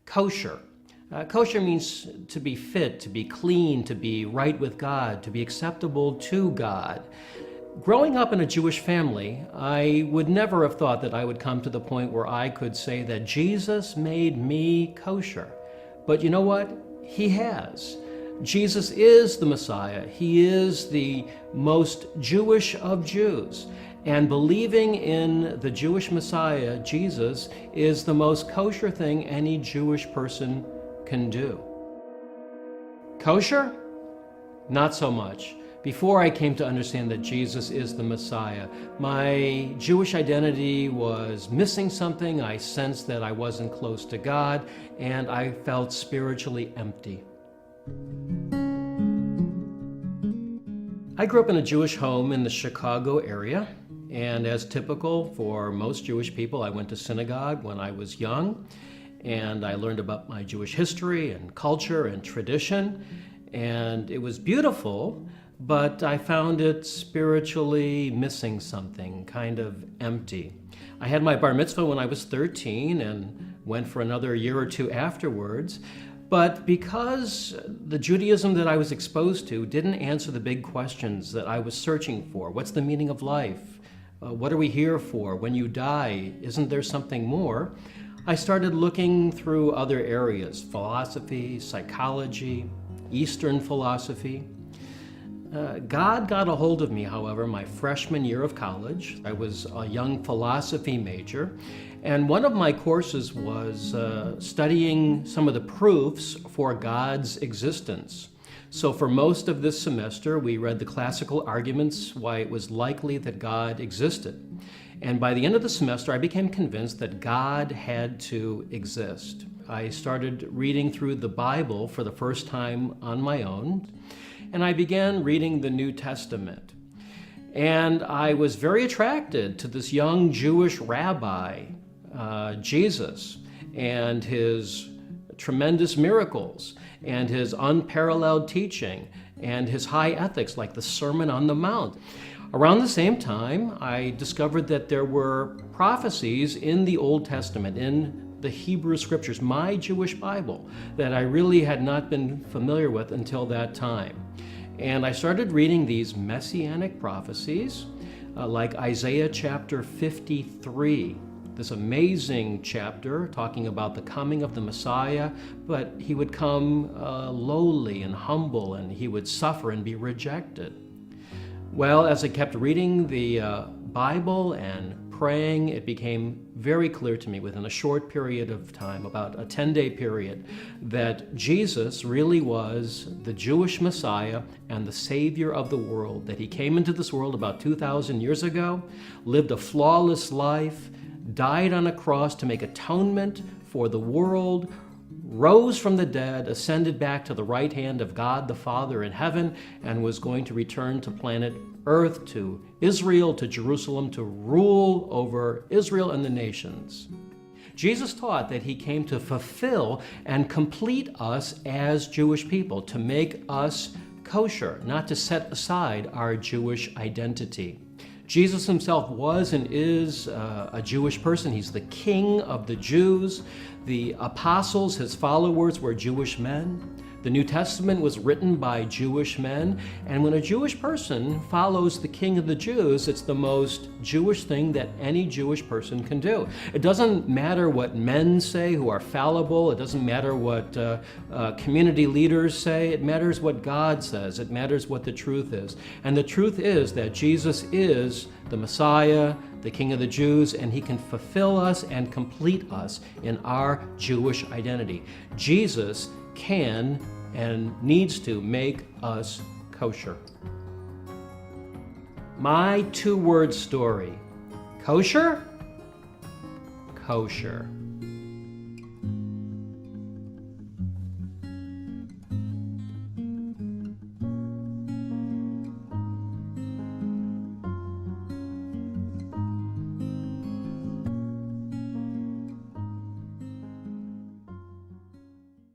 Kosher. Kosher means to be fit, to be clean, to be right with God, to be acceptable to God. Growing up in a Jewish family, I would never have thought that I would come to the point where I could say that Jesus made me kosher. But you know what? He has. Jesus is the Messiah. He is the most Jewish of Jews. And believing in the Jewish Messiah, Jesus, is the most kosher thing any Jewish person can do. Kosher? Not so much. Before I came to understand that Jesus is the Messiah, my Jewish identity was missing something. I sensed that I wasn't close to God, and I felt spiritually empty. I grew up in a Jewish home in the Chicago area, and as typical for most Jewish people, I went to synagogue when I was young, and I learned about my Jewish history and culture and tradition, and it was beautiful, but I found it spiritually missing something, kind of empty. I had my bar mitzvah when I was 13 and went for another year or two afterwards, but because the Judaism that I was exposed to didn't answer the big questions that I was searching for. What's the meaning of life? What are we here for? When you die, isn't there something more? I started looking through other areas, philosophy, psychology, Eastern philosophy. God got a hold of me, however, my freshman year of college. I was a young philosophy major, and one of my courses was studying some of the proofs for God's existence. So for most of this semester, we read the classical arguments why it was likely that God existed. And by the end of the semester, I became convinced that God had to exist. I started reading through the Bible for the first time on my own, and I began reading the New Testament. And I was very attracted to this young Jewish rabbi, Jesus, and his tremendous miracles, and his unparalleled teaching, and his high ethics, like the Sermon on the Mount. Around the same time, I discovered that there were prophecies in the Old Testament, in the Hebrew Scriptures, my Jewish Bible, that I really had not been familiar with until that time. And I started reading these messianic prophecies, like Isaiah chapter 53, this amazing chapter talking about the coming of the Messiah, but he would come lowly and humble, and he would suffer and be rejected. Well, as I kept reading the Bible and praying, it became very clear to me within a short period of time, about a 10-day period, that Jesus really was the Jewish Messiah and the Savior of the world, that he came into this world about 2,000 years ago, lived a flawless life, died on a cross to make atonement for the world, rose from the dead, ascended back to the right hand of God the Father in heaven, and was going to return to planet Earth, to Israel, to Jerusalem, to rule over Israel and the nations. Jesus taught that he came to fulfill and complete us as Jewish people, to make us kosher, not to set aside our Jewish identity. Jesus himself was and is a Jewish person. He's the King of the Jews. The apostles, his followers, were Jewish men. The New Testament was written by Jewish men, and when a Jewish person follows the King of the Jews, it's the most Jewish thing that any Jewish person can do. It doesn't matter what men say who are fallible. It doesn't matter what community leaders say. It matters what God says. It matters what the truth is. And the truth is that Jesus is the Messiah, the King of the Jews, and he can fulfill us and complete us in our Jewish identity. Jesus can and needs to make us kosher. My two-word story: kosher, kosher.